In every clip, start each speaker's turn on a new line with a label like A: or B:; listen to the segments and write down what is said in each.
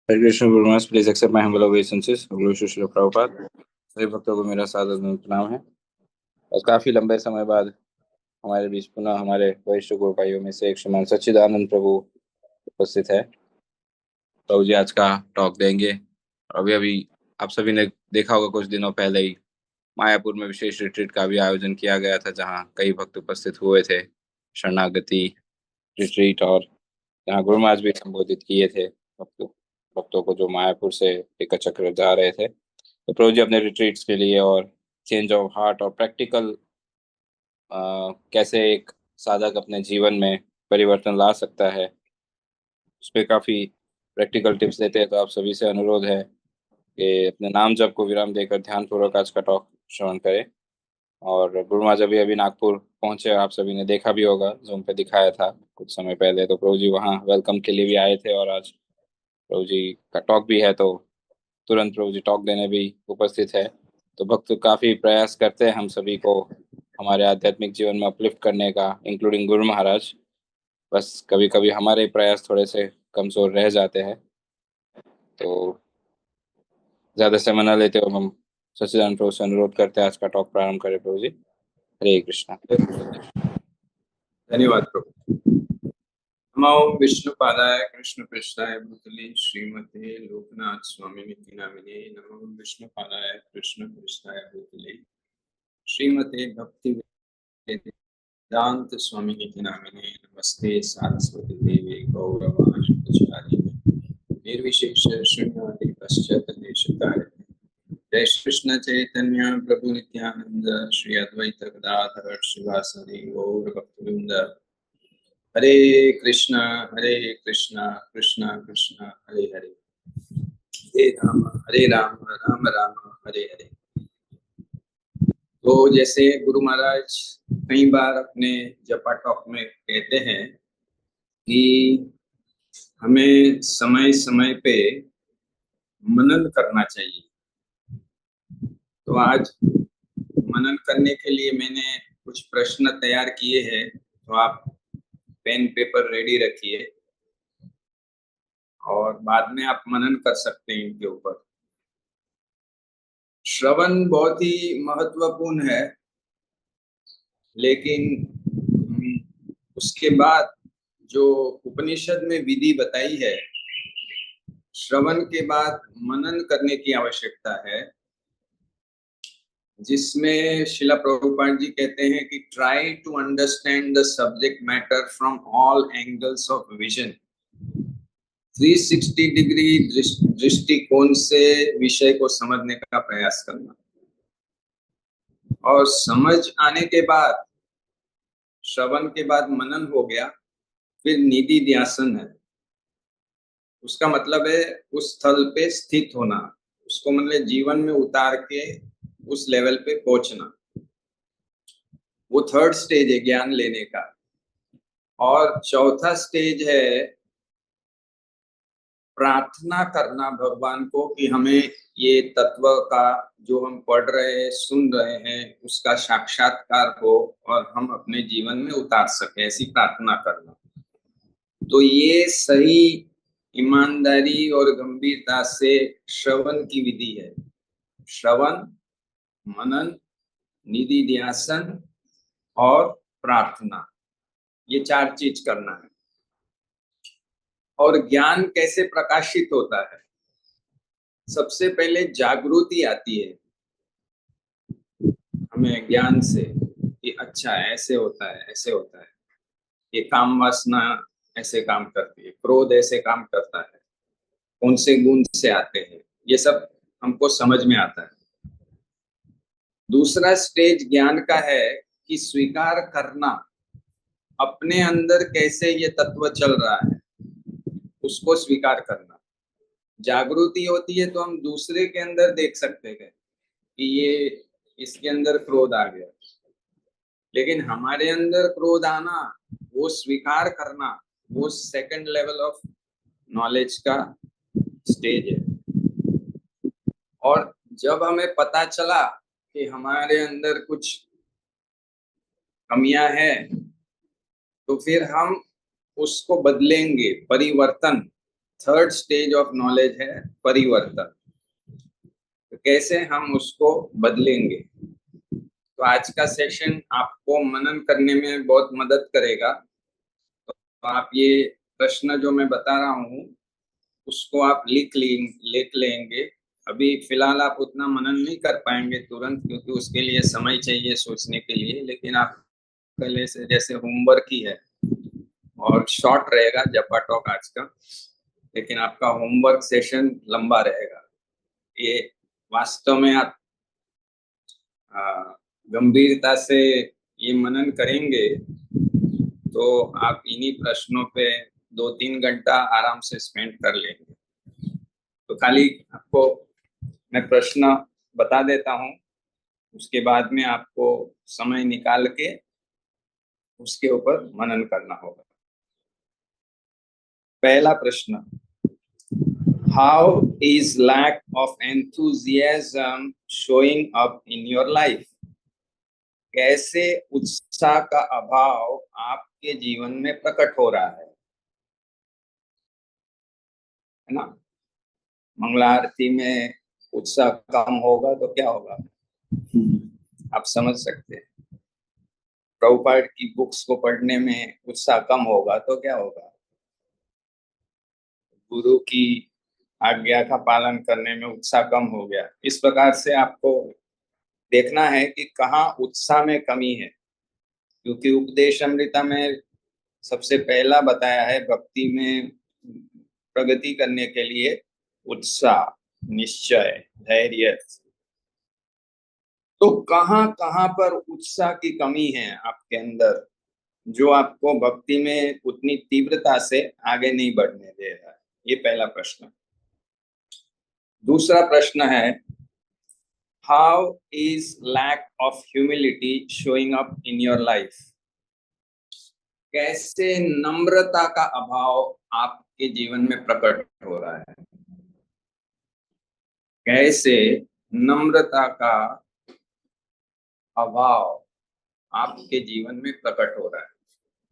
A: हरे कृष्ण गुरुमास, please accept my humble obeisances। गुरु शिष्य प्रभुपाद। सभी भक्तों को मेरा सादर प्रणाम है। और काफी लंबे समय बाद हमारे बीच पुनः हमारे वरिष्ठ गुरु भाइयों में से एक श्रीमान सच्चिदानंद प्रभु उपस्थित है। प्रभु जी आज का टॉक देंगे। अभी अभी आप सभी ने देखा होगा, कुछ दिनों पहले ही मायापुर में विशेष रिट्रीट का भी आयोजन किया गया था, जहाँ कई भक्त उपस्थित हुए थे। शरणागति रिट्रीट, और जहाँ गुरु महाराज भी संबोधित किए थे भक्तों को जो मायापुर से एक चक्र जा रहे थे। तो प्रभु जी अपने रिट्रीट्स के लिए और चेंज ऑफ हार्ट और प्रैक्टिकल कैसे एक साधक अपने जीवन में परिवर्तन ला सकता है, उस पर काफ़ी प्रैक्टिकल टिप्स देते हैं। तो आप सभी से अनुरोध है कि अपने नाम जप को विराम देकर ध्यानपूर्वक आज का टॉक श्रवण करें। और गुरु महाराज अभी नागपुर पहुंचे, आप सभी ने देखा भी होगा, जूम पे दिखाया था कुछ समय पहले। तो प्रभु जी वहाँ वेलकम के लिए भी आए थे, और आज प्रभु जी का टॉक भी है, तो तुरंत प्रभु जी टॉक देने भी उपस्थित है। तो भक्त काफ़ी प्रयास करते हैं हम सभी को हमारे आध्यात्मिक जीवन में अपलिफ्ट करने का, इंक्लूडिंग गुरु महाराज। बस कभी कभी हमारे प्रयास थोड़े से कमज़ोर रह जाते हैं। तो ज़्यादा समय न लेते हुए हम सच्चिदानंद प्रभु से अनुरोध करते हैं आज का टॉक प्रारंभ करें। प्रभु जी, हरे कृष्णा।
B: धन्यवाद प्रभु। नमो विष्णुपादाय कृष्ण पृष्ठाय भूतले श्रीमते लोकनाथ स्वामी निति नामिने। नमो विष्णुपादाय कृष्ण पृष्ठाय भूतले श्रीमते भक्ति वेदांत स्वामी निति नामिने। नमस्ते सारस्वती देवी गौरवाणी प्रचारिणे निर्विशेष शून्यवादी पश्चात देशतारिणे। जय श्री कृष्ण चैतन्य प्रभु नित्यानंद श्री अद्वैत गदाधर श्रीवासदि गौर भक्तवृंद। हरे कृष्णा कृष्ण कृष्ण हरे हरे, हरे राम राम राम हरे हरे। तो जैसे गुरु महाराज कई बार अपने जपा टॉक में कहते हैं कि हमें समय समय पे मनन करना चाहिए। तो आज मनन करने के लिए मैंने कुछ प्रश्न तैयार किए हैं, तो आप पेन पेपर रेडी रखिए और बाद में आप मनन कर सकते हैं इनके ऊपर। श्रवण बहुत ही महत्वपूर्ण है, लेकिन उसके बाद जो उपनिषद में विधि बताई है, श्रवण के बाद मनन करने की आवश्यकता है, जिसमें शिला प्रभुपाद जी कहते हैं कि try to understand the subject matter from all angles of vision. 360 degree दृष्टिकोण से विषय को समझने का प्रयास करना। और समझ आने के बाद, श्रवण के बाद मनन हो गया, फिर निधि ध्यासन है। उसका मतलब है उस स्थल पे स्थित होना, उसको मतलब जीवन में उतार के उस लेवल पे पहुंचना। वो थर्ड स्टेज है ज्ञान लेने का। और चौथा स्टेज है प्रार्थना करना भगवान को कि हमें ये तत्व का जो हम पढ़ रहे हैं, सुन रहे हैं, उसका साक्षात्कार हो और हम अपने जीवन में उतार सके, ऐसी प्रार्थना करना। तो ये सही ईमानदारी और गंभीरता से श्रवण की विधि है। श्रवण, मनन, निधि ध्यासन और प्रार्थना, ये 4 चीज करना है। और ज्ञान कैसे प्रकाशित होता है? सबसे पहले जागृति आती है हमें ज्ञान से कि अच्छा ऐसे होता है, ऐसे होता है, ये काम वासना ऐसे काम करती है, क्रोध ऐसे काम करता है, कौन से गुण से आते हैं, ये सब हमको समझ में आता है। दूसरा स्टेज ज्ञान का है कि स्वीकार करना, अपने अंदर कैसे ये तत्व चल रहा है उसको स्वीकार करना। जागृति होती है तो हम दूसरे के अंदर देख सकते हैं कि ये इसके अंदर क्रोध आ गया, लेकिन हमारे अंदर क्रोध आना, वो स्वीकार करना, वो सेकंड लेवल ऑफ नॉलेज का स्टेज है। और जब हमें पता चला कि हमारे अंदर कुछ कमियां हैं, तो फिर हम उसको बदलेंगे, परिवर्तन थर्ड स्टेज ऑफ नॉलेज है परिवर्तन। तो कैसे हम उसको बदलेंगे। तो आज का सेशन आपको मनन करने में बहुत मदद करेगा। तो आप ये प्रश्न जो मैं बता रहा हूँ उसको आप लिख लेंगे। अभी फिलहाल आप उतना मनन नहीं कर पाएंगे तुरंत, क्योंकि उसके लिए समय चाहिए सोचने के लिए, लेकिन आप पहले से जैसे होमवर्क ही है और शॉर्ट रहेगा जपा टॉक आज का, लेकिन आपका होमवर्क सेशन लंबा रहेगा। ये वास्तव में आप गंभीरता से ये मनन करेंगे तो आप इन्हीं प्रश्नों पे 2-3 घंटा आराम से स्पेंड कर लेंगे। तो खाली आपको मैं प्रश्न बता देता हूँ, उसके बाद में आपको समय निकाल के उसके ऊपर मनन करना होगा। पहला प्रश्न, how is lack of enthusiasm showing up in your life? कैसे उत्साह का अभाव आपके जीवन में प्रकट हो रहा है ना। मंगला आरती में उत्साह कम होगा तो क्या होगा, आप समझ सकते हैं। प्रभुपाद की बुक्स को पढ़ने में उत्साह कम होगा तो क्या होगा, गुरु की आज्ञा का पालन करने में उत्साह कम हो गया। इस प्रकार से आपको देखना है कि कहाँ उत्साह में कमी है, क्योंकि उपदेश अमृता में सबसे पहला बताया है भक्ति में प्रगति करने के लिए उत्साह, निश्चय, धैर्य। तो कहाँ कहाँ पर उत्साह की कमी है आपके अंदर, जो आपको भक्ति में उतनी तीव्रता से आगे नहीं बढ़ने दे रहा है। ये पहला प्रश्न। दूसरा प्रश्न है, how is lack of humility showing up in your life? कैसे नम्रता का अभाव आपके जीवन में प्रकट हो रहा है? कैसे नम्रता का अभाव आपके जीवन में प्रकट हो रहा है?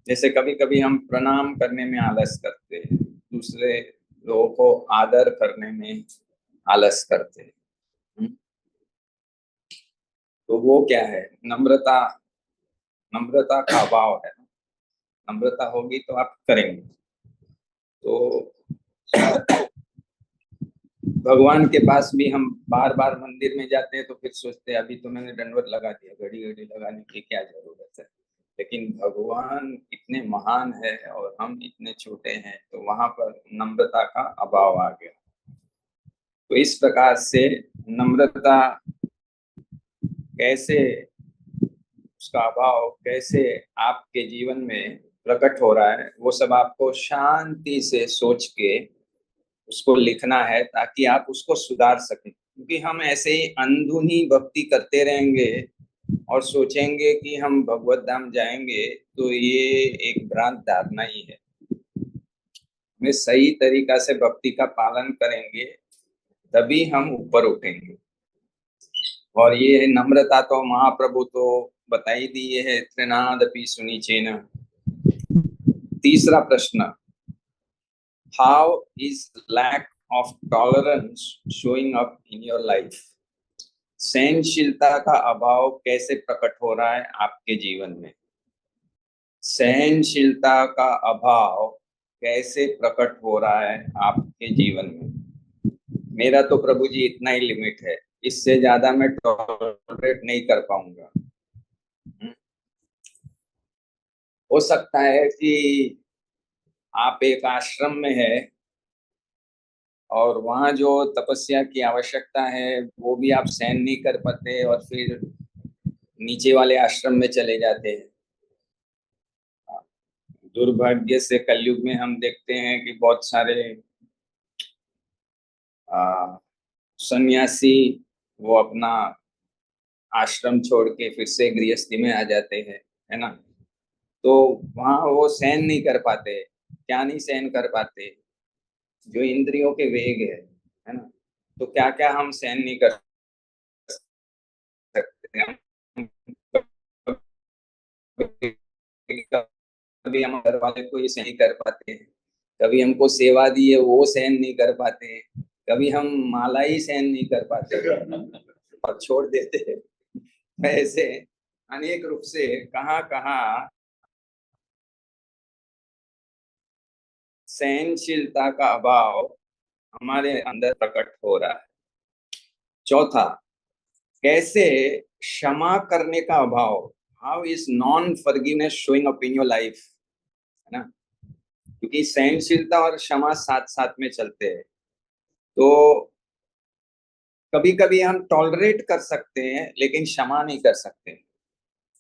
B: जैसे कभी कभी हम प्रणाम करने में आलस करते हैं, दूसरे लोगों को आदर करने में आलस करते हैं। तो वो क्या है, नम्रता। नम्रता का अभाव है। नम्रता होगी तो आप करेंगे। तो भगवान के पास भी हम बार बार मंदिर में जाते हैं तो फिर सोचते हैं अभी तो मैंने दंडवत लगा दिया, घड़ी घड़ी लगाने की क्या जरूरत है। लेकिन भगवान इतने महान है और हम इतने छोटे हैं, तो वहां पर नम्रता का अभाव आ गया। तो इस प्रकार से नम्रता कैसे, उसका अभाव कैसे आपके जीवन में प्रकट हो रहा है, वो सब आपको शांति से सोच के उसको लिखना है, ताकि आप उसको सुधार सकें। क्योंकि हम ऐसे ही अंधुनी भक्ति करते रहेंगे और सोचेंगे कि हम भगवत धाम जाएंगे, तो ये एक भ्रांत धारणा ही है। हमें सही तरीका से भक्ति का पालन करेंगे तभी हम ऊपर उठेंगे। और ये नम्रता तो महाप्रभु तो बता ही दिए है, त्रिनादपि सुनिचेन। तीसरा प्रश्न, how is lack of tolerance showing up in your life? सहनशीलता का अभाव कैसे प्रकट हो रहा है आपके जीवन में? सहनशीलता का अभाव कैसे प्रकट हो रहा है आपके जीवन में? मेरा तो प्रभु जी इतना ही लिमिट है, इससे ज्यादा मैं टॉलरेट नहीं कर पाऊंगा। हो सकता है कि आप एक आश्रम में है और वहाँ जो तपस्या की आवश्यकता है वो भी आप सहन नहीं कर पाते और फिर नीचे वाले आश्रम में चले जाते हैं। दुर्भाग्य से कलयुग में हम देखते हैं कि बहुत सारे सन्यासी वो अपना आश्रम छोड़ के फिर से गृहस्थी में आ जाते हैं, है ना। तो वहाँ वो सहन नहीं कर पाते। क्या नहीं सहन कर पाते? जो इंद्रियों के वेग है ना। तो क्या क्या हम सहन नहीं कर सकते हैं? कभी हम घर वाले को ही सही कर पाते हैं, कभी हमको सेवा दी है वो सहन नहीं कर पाते, कभी हम माला ही सहन नहीं कर पाते और छोड़ देते हैं। ऐसे अनेक रूप से कहाँ कहाँ सहनशीलता का अभाव हमारे अंदर प्रकट हो रहा है। चौथा, कैसे क्षमा करने का अभाव, how is non forgiveness showing up in your life, है ना। क्योंकि सहनशीलता और क्षमा साथ साथ में चलते हैं। तो कभी कभी हम टॉलरेट कर सकते हैं लेकिन क्षमा नहीं कर सकते।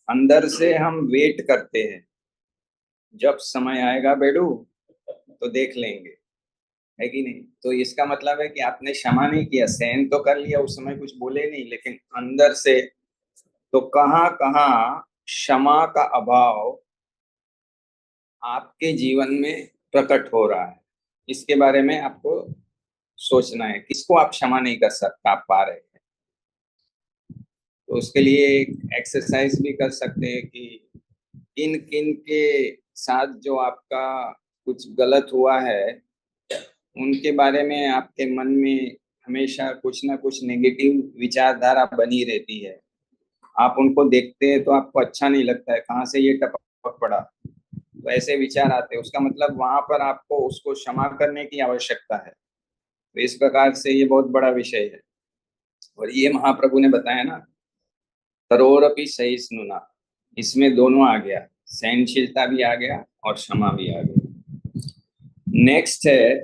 B: अंदर से हम वेट करते हैं, जब समय आएगा बेडू तो देख लेंगे, है कि नहीं। तो इसका मतलब है कि आपने क्षमा नहीं किया, सहन तो कर लिया, उस समय कुछ बोले नहीं, लेकिन अंदर से तो कहाँ कहाँ क्षमा का अभाव आपके जीवन में प्रकट हो रहा है। इसके बारे में आपको सोचना है, किसको आप क्षमा नहीं कर सकता आप पा रहे हैं। तो उसके लिए एक एक्सरसाइज भी कर सकते हैं कि किन किन के साथ जो आपका कुछ गलत हुआ है उनके बारे में आपके मन में हमेशा कुछ ना कुछ नेगेटिव विचारधारा बनी रहती है। आप उनको देखते हैं तो आपको अच्छा नहीं लगता है, कहाँ से ये टपक पड़ा, तो ऐसे विचार आते हैं। उसका मतलब वहां पर आपको उसको क्षमा करने की आवश्यकता है। तो इस प्रकार से ये बहुत बड़ा विषय है। और ये महाप्रभु ने बताया ना, तरोरपि सहिष्णुना, इसमें दोनों आ गया, सहनशीलता भी आ गया और क्षमा भी आ गया। नेक्स्ट है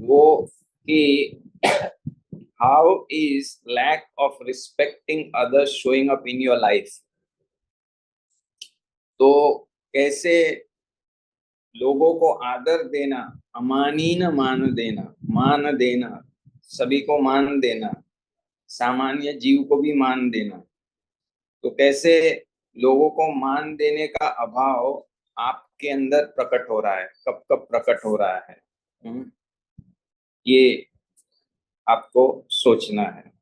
B: वो कि how is lack of respecting others showing up in your life. तो कैसे लोगों को आदर देना, अमानीन मान देना, सभी को मान देना, सामान्य जीव को भी मान देना, तो कैसे लोगों को मान देने का अभाव आपके अंदर प्रकट हो रहा है, कब कब प्रकट हो रहा है, ये आपको सोचना है।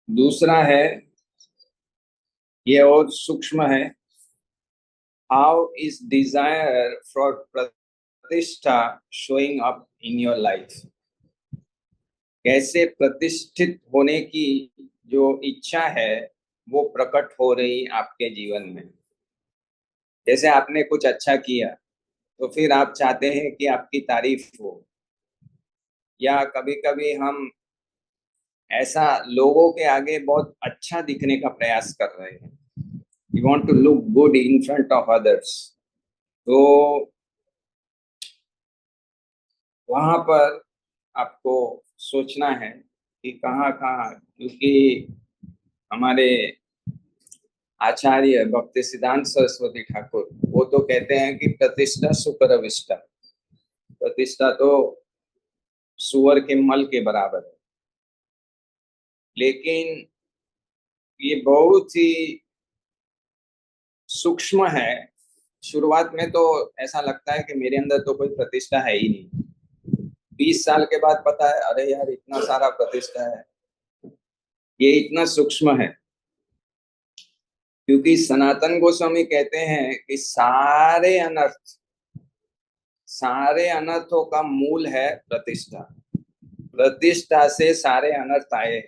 B: दूसरा है, ये और सूक्ष्म है, हाउ इज डिजायर फॉर प्रतिष्ठा showing up in your life. कैसे प्रतिष्ठित होने की जो इच्छा है वो प्रकट हो रही आपके जीवन में। जैसे आपने कुछ अच्छा किया तो फिर आप चाहते हैं कि आपकी तारीफ हो, या कभी कभी हम ऐसा लोगों के आगे बहुत अच्छा दिखने का प्रयास कर रहे हैं, we want to look good in front of others. तो वहां पर आपको सोचना है कि कहाँ कहाँ, क्योंकि हमारे आचार्य भक्ति सिद्धांत सरस्वती ठाकुर वो तो कहते हैं कि प्रतिष्ठा सुपरविष्टा, प्रतिष्ठा तो सुअर के मल के बराबर है। लेकिन ये बहुत ही सूक्ष्म है। शुरुआत में तो ऐसा लगता है कि मेरे अंदर तो कोई प्रतिष्ठा है ही नहीं, 20 साल के बाद पता है अरे यार इतना सारा प्रतिष्ठा है। ये इतना सूक्ष्म है क्योंकि सनातन गोस्वामी कहते हैं कि सारे अनर्थों का मूल है प्रतिष्ठा, प्रतिष्ठा से सारे अनर्थ आए।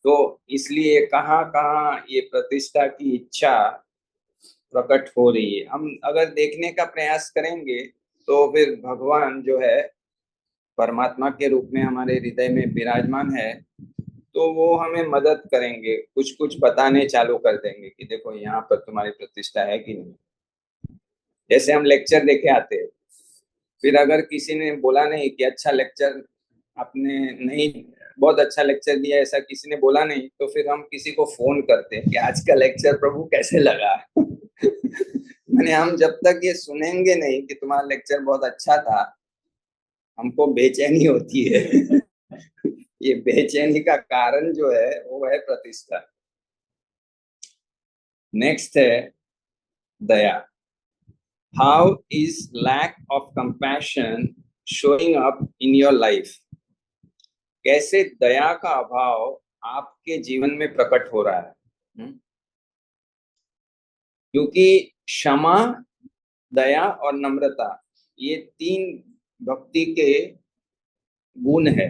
B: तो इसलिए कहाँ कहाँ ये प्रतिष्ठा की इच्छा प्रकट हो रही है, हम अगर देखने का प्रयास करेंगे तो फिर भगवान जो है परमात्मा के रूप में हमारे हृदय में विराजमान है, तो वो हमें मदद करेंगे, कुछ कुछ बताने चालू कर देंगे कि देखो यहाँ पर तुम्हारी प्रतिष्ठा है कि नहीं। जैसे हम लेक्चर देके आते हैं, फिर अगर किसी ने बोला नहीं कि अच्छा लेक्चर आपने नहीं, बहुत अच्छा लेक्चर दिया, ऐसा किसी ने बोला नहीं, तो फिर हम किसी को फोन करते हैं कि आज का लेक्चर प्रभु कैसे लगा। मैंने हम जब तक ये सुनेंगे नहीं कि तुम्हारा लेक्चर बहुत अच्छा था, हमको बेचैनी होती है। ये बेचैनी का कारण जो है वो है प्रतिष्ठा। नेक्स्ट है दया, how is lack of compassion showing up in your life. कैसे दया का अभाव आपके जीवन में प्रकट हो रहा है। क्योंकि क्षमा, दया और नम्रता ये 3 भक्ति के गुण है,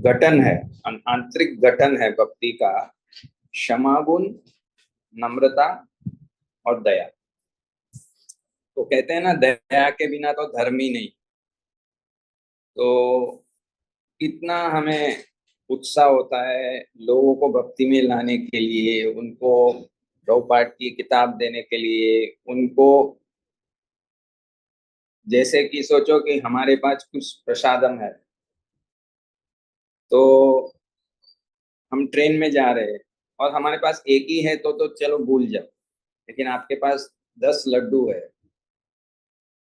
B: गठन है, आंतरिक गठन है भक्ति का। क्षमा गुण, नम्रता और दया। तो कहते हैं ना, दया के बिना तो धर्म ही नहीं। तो कितना हमें उत्साह होता है लोगों को भक्ति में लाने के लिए, उनको प्रभुपाद की किताब देने के लिए, उनको जैसे कि सोचो कि हमारे पास कुछ प्रसादम है, तो हम ट्रेन में जा रहे हैं और हमारे पास एक ही है तो चलो भूल जाओ, लेकिन आपके पास 10 लड्डू है,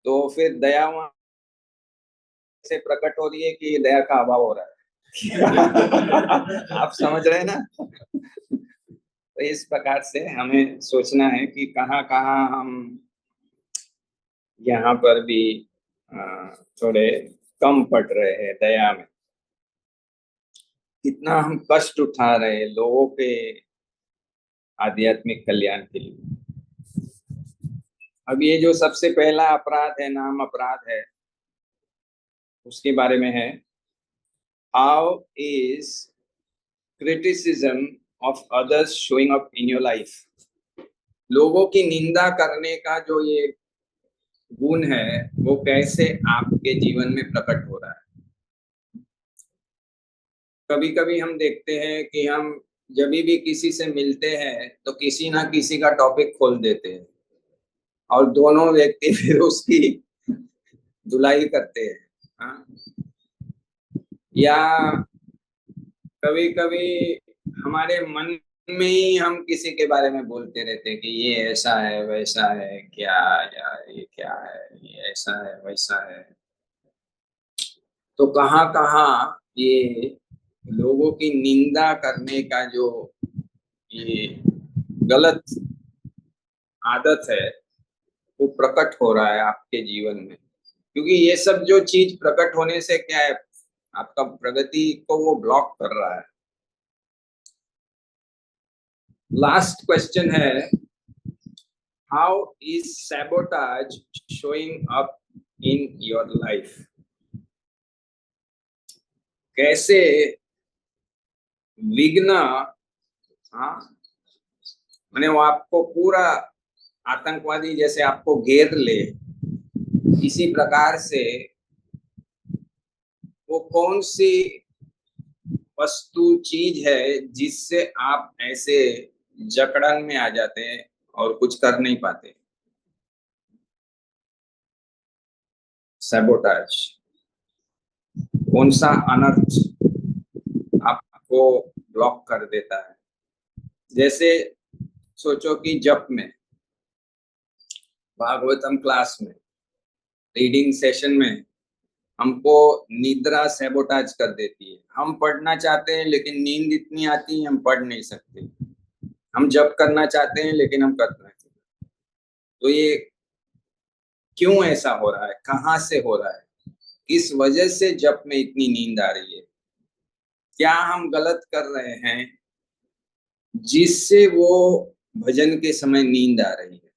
B: तो फिर दया वहां से प्रकट हो रही है कि दया का अभाव हो रहा है। आप समझ रहे हैं ना? तो इस प्रकार से हमें सोचना है कि कहाँ कहाँ हम यहाँ पर भी थोड़े कम पड़ रहे हैं दया में। कितना हम कष्ट उठा रहे हैं लोगों के आध्यात्मिक कल्याण के लिए। अब ये जो सबसे पहला अपराध है, नाम अपराध है, उसके बारे में है, how is criticism of others showing up in your life. लोगों की निंदा करने का जो ये गुण है वो कैसे आपके जीवन में प्रकट हो रहा है। कभी कभी हम देखते हैं कि हम जब भी किसी से मिलते हैं तो किसी ना किसी का टॉपिक खोल देते हैं और दोनों व्यक्ति फिर उसकी धुलाई करते हैं। हाँ? या कभी कभी हमारे मन में ही हम किसी के बारे में बोलते रहते हैं कि ये ऐसा है, वैसा है, क्या, या ये क्या है, ये ऐसा है, वैसा है। तो कहाँ कहाँ ये लोगों की निंदा करने का जो ये गलत आदत है वो प्रकट हो रहा है आपके जीवन में। क्योंकि ये सब जो चीज प्रकट होने से क्या है, आपका प्रगति को वो ब्लॉक कर रहा है। लास्ट क्वेश्चन है, how is sabotage showing up in your life. कैसे विघ्न, हाँ, मैंने वो आपको पूरा आतंकवादी जैसे आपको घेर ले, इसी प्रकार से वो कौन सी वस्तु चीज है जिससे आप ऐसे जकड़न में आ जाते हैं और कुछ कर नहीं पाते। सैबोटाज, कौन सा अनर्थ आपको ब्लॉक कर देता है। जैसे सोचो कि जप में, भागवतम क्लास में, रीडिंग सेशन में हमको निद्रा सैबोटाज कर देती है। हम पढ़ना चाहते हैं लेकिन नींद इतनी आती है हम पढ़ नहीं सकते। हम जप करना चाहते हैं लेकिन हम कर नहीं सकते। तो ये क्यों ऐसा हो रहा है, कहाँ से हो रहा है, किस वजह से जप में इतनी नींद आ रही है, क्या हम गलत कर रहे हैं जिससे वो भजन के समय नींद आ रही है।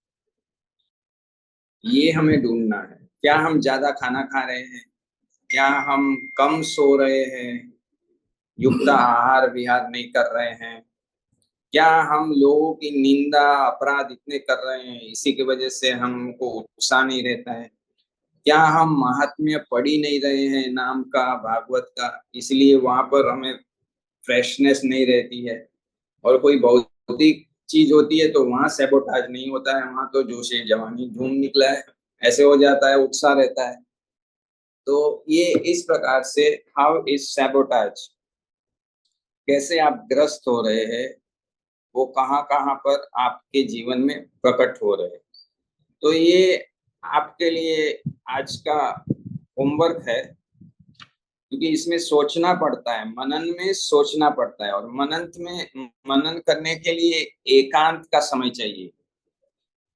B: ये हमें ढूंढना है। क्या हम ज्यादा खाना खा रहे हैं, क्या हम कम सो रहे हैं, युक्त आहार विहार नहीं कर रहे हैं, क्या हम लोगों की निंदा अपराध इतने कर रहे हैं इसी की वजह से हमको उत्साह नहीं रहता है, क्या हम महात्म्य पढ़ ही नहीं रहे हैं नाम का, भागवत का, इसलिए वहां पर हमें फ्रेशनेस नहीं रहती है। और कोई भौतिक चीज होती है तो वहां सैबोटाज नहीं होता है, वहां तो जोश जवानी झूम निकला है, ऐसे हो जाता है, उत्साह रहता है। तो ये इस प्रकार से हाउ इज सैबोटाज, कैसे आप ग्रस्त हो रहे हैं, वो कहाँ कहाँ पर आपके जीवन में प्रकट हो रहे हैं। तो ये आपके लिए आज का होमवर्क है, क्योंकि इसमें सोचना पड़ता है, मनन में सोचना पड़ता है, और मनन करने के लिए एकांत का समय चाहिए,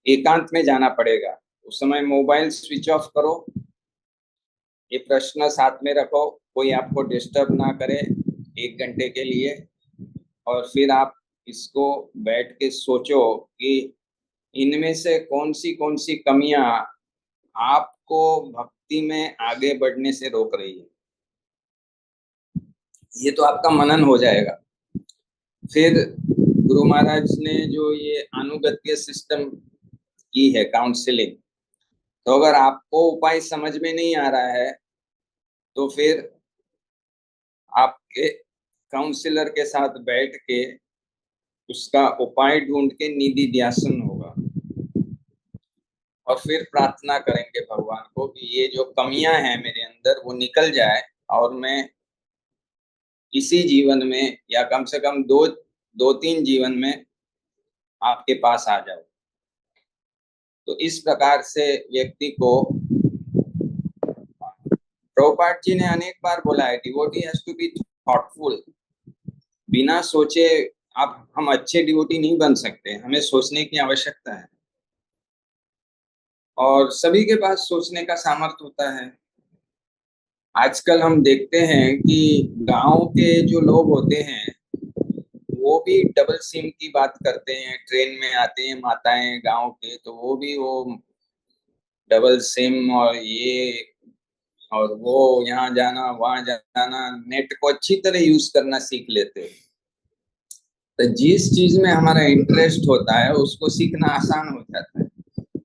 B: एकांत में जाना पड़ेगा। उस समय मोबाइल स्विच ऑफ करो, ये प्रश्न साथ में रखो, कोई आपको डिस्टर्ब ना करे 1 घंटे के लिए, और फिर आप इसको बैठ के सोचो कि इनमें से कौन सी कमियां आपको भक्ति में आगे बढ़ने से रोक रही है। ये तो आपका मनन हो जाएगा। फिर गुरु महाराज ने जो ये अनुगत्य सिस्टम की है, काउंसलिंग, तो अगर आपको उपाय समझ में नहीं आ रहा है तो फिर आपके काउंसलर के साथ बैठ के उसका उपाय ढूंढ के निधि ध्यासन होगा और फिर प्रार्थना करेंगे भगवान को कि ये जो कमियां हैं मेरे अंदर वो निकल जाए और मैं इसी जीवन में या कम से कम दो तीन जीवन में आपके पास आ जाओ। तो इस प्रकार से व्यक्ति को, प्रभुपाद जी ने अनेक बार बोला है, devotee has to be thoughtful. बिना सोचे हम अच्छे डिवोटी नहीं बन सकते, हमें सोचने की आवश्यकता है और सभी के पास सोचने का सामर्थ्य होता है। आजकल हम देखते हैं कि गांव के जो लोग होते हैं वो भी डबल सिम की बात करते हैं। ट्रेन में आते हैं माताएं गांव के, तो वो भी वो डबल सिम और वो यहाँ जाना वहां जाना, नेट को अच्छी तरह यूज करना सीख लेते हैं। तो जिस चीज में हमारा इंटरेस्ट होता है उसको सीखना आसान हो जाता है,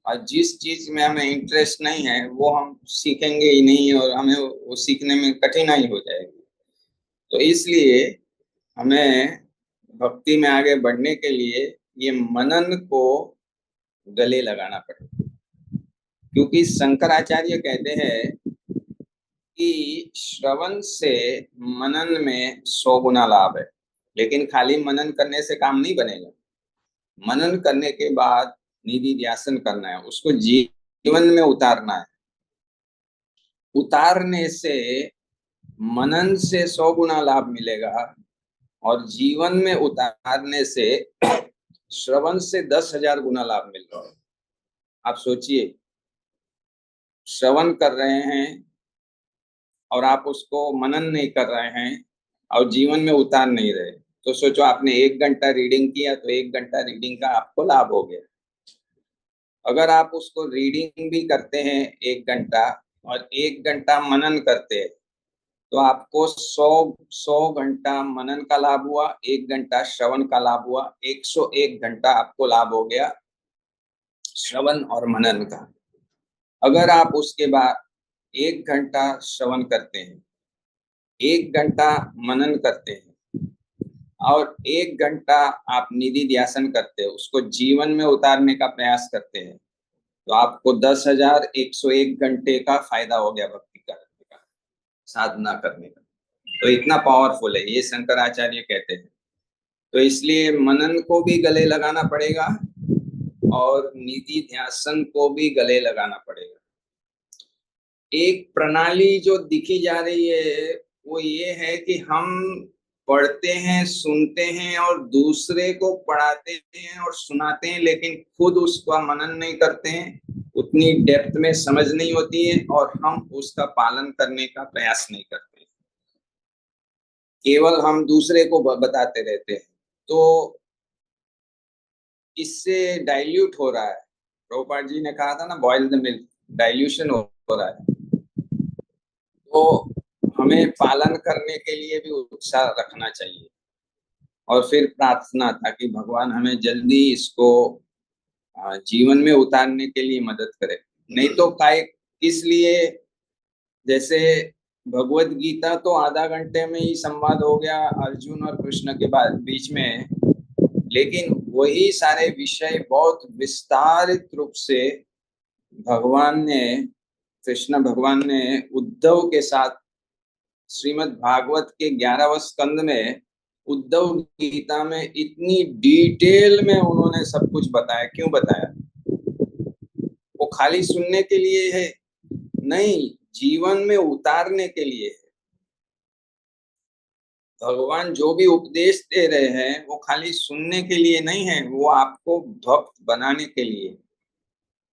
B: और जिस चीज में हमें इंटरेस्ट नहीं है वो हम सीखेंगे ही नहीं और हमें वो सीखने में कठिनाई हो जाएगी। तो इसलिए हमें भक्ति में आगे बढ़ने के लिए ये मनन को गले लगाना पड़ेगा, क्योंकि शंकराचार्य कहते हैं कि श्रवण से मनन में 100 गुना लाभ है। लेकिन खाली मनन करने से काम नहीं बनेगा। मनन करने के बाद निधि ध्यासन करना है, उसको जीवन में उतारना है। उतारने से मनन से 100 गुना लाभ मिलेगा और जीवन में उतारने से श्रवण से 10,000 गुना लाभ मिल रहा है। आप सोचिए, श्रवण कर रहे हैं और आप उसको मनन नहीं कर रहे हैं और जीवन में उतार नहीं रहे, तो सोचो आपने 1 घंटा रीडिंग किया तो 1 घंटा रीडिंग का आपको लाभ हो गया। अगर आप उसको रीडिंग भी करते हैं 1 घंटा और 1 घंटा मनन करते हैं तो आपको 100 घंटा मनन का लाभ हुआ, 1 घंटा श्रवण का लाभ हुआ, 101 घंटा आपको लाभ हो गया श्रवण और मनन का। अगर आप उसके बाद 1 घंटा श्रवण करते हैं, 1 घंटा मनन करते हैं और 1 घंटा आप निधि ध्यासन करते हैं, उसको जीवन में उतारने का प्रयास करते हैं, तो आपको 10,101 घंटे का फायदा हो गया भक्ति करने का, साधना करने का। तो इतना पावरफुल है ये, शंकराचार्य कहते हैं। तो इसलिए मनन को भी गले लगाना पड़ेगा और निधि ध्यासन को भी गले लगाना पड़ेगा। एक प्रणाली जो दिखी जा रही है वो ये है कि हम पढ़ते हैं, सुनते हैं और दूसरे को पढ़ाते हैं और सुनाते हैं, लेकिन खुद उसका मनन नहीं करते हैं, उतनी डेप्थ में समझ नहीं होती है और हम उसका पालन करने का प्रयास नहीं करते, केवल हम दूसरे को बताते रहते हैं। तो इससे डाइल्यूट हो रहा है। प्रभुपाद जी ने कहा था ना, बॉयल द मिल्क, डाइल्यूशन हो रहा है। तो हमें पालन करने के लिए भी उत्साह रखना चाहिए और फिर प्रार्थना, ताकि भगवान हमें जल्दी इसको जीवन में उतारने के लिए मदद करे। नहीं तो काय किस लिए, जैसे भगवत गीता तो आधा घंटे में ही संवाद हो गया अर्जुन और कृष्ण के बीच में, लेकिन वही सारे विषय बहुत विस्तारित रूप से कृष्ण भगवान ने उद्धव के साथ श्रीमद् भागवत के 11वें स्कंद में उद्धव गीता में इतनी डिटेल में उन्होंने सब कुछ बताया। क्यों बताया? वो खाली सुनने के लिए है नहीं, जीवन में उतारने के लिए है। भगवान जो भी उपदेश दे रहे हैं वो खाली सुनने के लिए नहीं है, वो आपको भक्त बनाने के लिए।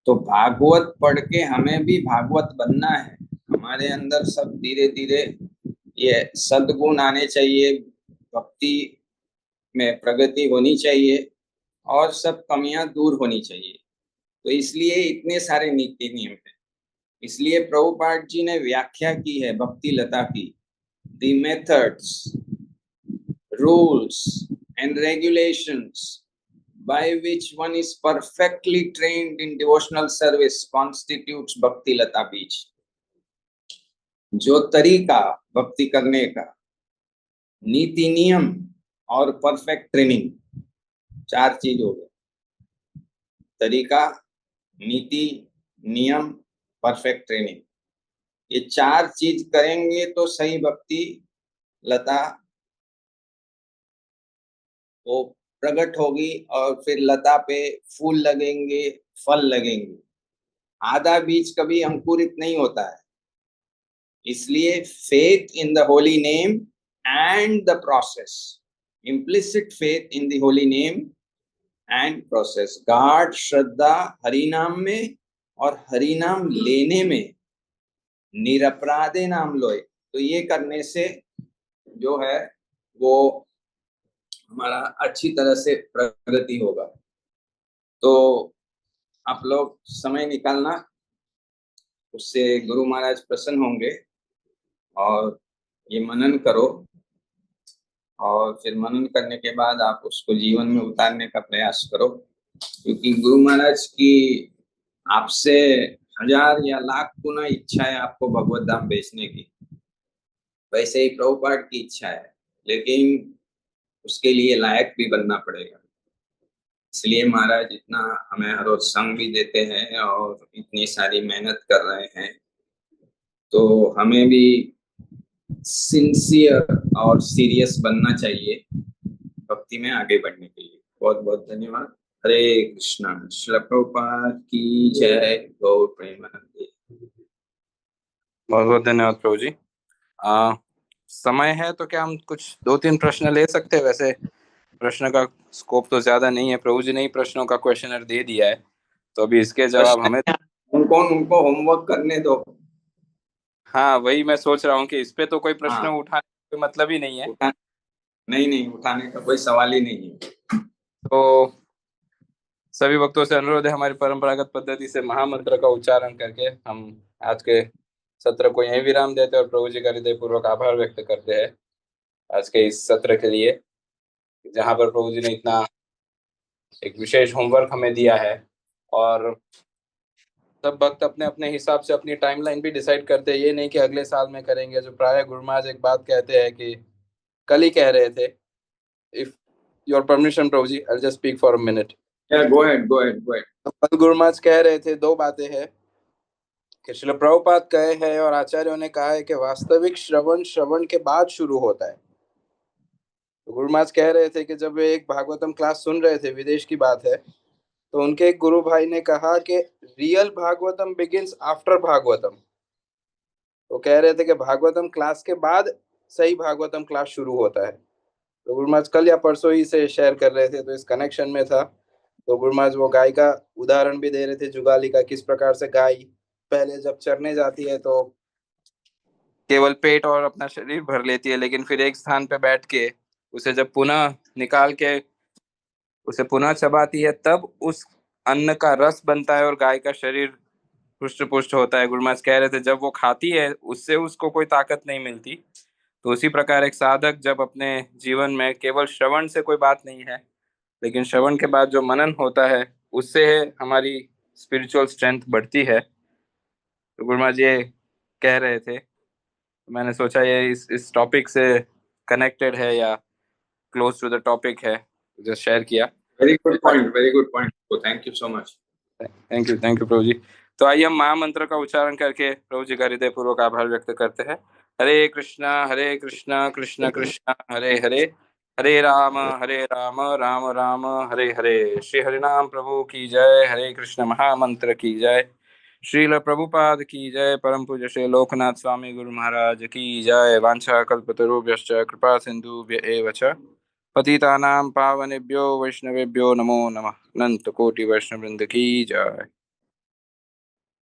B: तो भागवत पढ़ के हमें भी भागवत बनना है। हमारे अंदर सब धीरे धीरे ये सद्गुण आने चाहिए, भक्ति में प्रगति होनी चाहिए और सब कमियां दूर होनी चाहिए। तो इसलिए इतने सारे नीति नियम हैं। इसलिए प्रभुपाद जी ने व्याख्या की है भक्ति लता की, the methods, rules and regulations by which one is perfectly trained in devotional service constitutes Bhakti Lata Beach. जो तरीका भक्ति करने का, नीति नियम और परफेक्ट ट्रेनिंग, चार चीज हो गए, तरीका, नीति, नियम, परफेक्ट ट्रेनिंग। ये चार चीज करेंगे तो सही भक्ति लता वो प्रकट होगी और फिर लता पे फूल लगेंगे, फल लगेंगे। आधा बीज कभी अंकुरित नहीं होता है। इसलिए faith in the holy name and the process, implicit faith in the holy name and process, गाढ़ श्रद्धा हरिनाम में और हरिनाम लेने में, निरपराधे नाम लोए। तो ये करने से जो है वो हमारा अच्छी तरह से प्रगति होगा। तो आप लोग समय निकालना, उससे गुरु महाराज प्रसन्न होंगे और ये मनन करो, और फिर मनन करने के बाद आप उसको जीवन में उतारने का प्रयास करो, क्योंकि गुरु महाराज की आपसे 1000 या लाख गुना इच्छा है आपको भगवत धाम भेजने की। वैसे ही प्रभुपाद की इच्छा है, लेकिन उसके लिए लायक भी बनना पड़ेगा। इसलिए महाराज इतना हमें हर रोज संग भी देते हैं और इतनी सारी मेहनत कर रहे हैं। तो हमें भी सिंसियर और सीरियस बनना चाहिए भक्ति में आगे बढ़ने के लिए। बहुत बहुत धन्यवाद। हरे कृष्णा। श्रील प्रभुपाद की जय। गौर प्रेमानंद।
A: बहुत बहुत धन्यवाद प्रभु जी। समय है तो क्या हम कुछ 2-3 प्रश्न ले सकते हैं? वैसे प्रश्न का स्कोप तो ज्यादा नहीं है, प्रभु जी ने ही प्रश्नों का क्वेश्चनर दे दिया है, तो अभी इसके जवाब हमें
B: उनको होमवर्क करने दो।
A: हाँ, वही मैं सोच रहा हूँ कि इस पे तो कोई प्रश्न उठाने का कोई मतलब ही नहीं है।
B: नहीं, उठाने का कोई सवाल ही नहीं है।
A: तो सभी भक्तों से अनुरोध है, हमारी परंपरागत पद्धति से महामंत्र का उच्चारण करके हम आज के सत्र को यहीं विराम देते हैं और प्रभु जी का हृदय पूर्वक आभार व्यक्त करते हैं आज के इस सत्र के लिए, जहाँ पर प्रभु जी ने इतना एक विशेष होमवर्क हमें दिया है। और सब भक्त अपने अपने हिसाब से अपनी टाइमलाइन भी डिसाइड करते हैं, ये नहीं कि अगले साल में करेंगे। जो प्राय गुरु महाराज एक बात कहते हैं कि कल ही कह रहे थे, if your permission prabhu ji, I just speak for a minute.
B: Go ahead.
A: कल गुरु महाराज कह रहे थे, दो बातें हैं कि श्रील प्रभुपाद कहे हैं और आचार्यों ने कहा है कि वास्तविक श्रवण के बाद शुरू होता है। तो गुरु महाराज कह रहे थे कि जब वे एक भागवतम क्लास सुन रहे थे, विदेश की बात है, तो उनके एक गुरु भाई ने कहा कि real Bhagavatam begins after Bhagavatam. तो कह रहे थे कि भागवतम क्लास के बाद सही भागवतम क्लास शुरू होता है। तो गुरु महाराज कल या परसों ही से शेयर कर रहे थे, तो इस कनेक्शन में था। तो गुरु महाराज वो गाय का उदाहरण भी दे रहे थे, जुगाली का, किस प्रकार से गाय पहले जब चरने जाती है तो केवल पेट और अपना शरीर भर लेती है, लेकिन फिर एक स्थान पे बैठ के उसे जब पुनः निकाल के उसे पुनः चबाती है, तब उस अन्न का रस बनता है और गाय का शरीर पुष्ट पुष्ट होता है। गुरु महाराज कह रहे थे जब वो खाती है उससे उसको कोई ताकत नहीं मिलती। तो उसी प्रकार एक साधक जब अपने जीवन में केवल श्रवण से कोई बात नहीं है, लेकिन श्रवण के बाद जो मनन होता है उससे हमारी स्पिरिचुअल स्ट्रेंथ बढ़ती है। तो गुरु महाराज ये कह रहे थे, मैंने सोचा ये इस टॉपिक से कनेक्टेड है या क्लोज टू द टॉपिक है, जो शेयर किया।
B: Very good point. Thank you so much.
A: Thank you प्रभु जी। तो आइए हम महामंत्र का उच्चारण करके प्रभु जी का हृदय पूर्वक आभार व्यक्त करते हैं। हरे कृष्णा कृष्ण कृष्ण हरे हरे, हरे राम राम राम हरे हरे। श्री हरिनाम प्रभु की जय। हरे कृष्ण महामंत्र की जय। श्रील प्रभुपाद की जय। परम पूज्य श्री लोकनाथ स्वामी गुरु महाराज की जय। वांछा कल्पतरुभ्यश्च कृपा सिंधुभ्य एव च पतितानां पावनेभ्यो वैष्णवेभ्यो नमो नमः। अनंत कोटि वैष्णव वृंद की जय।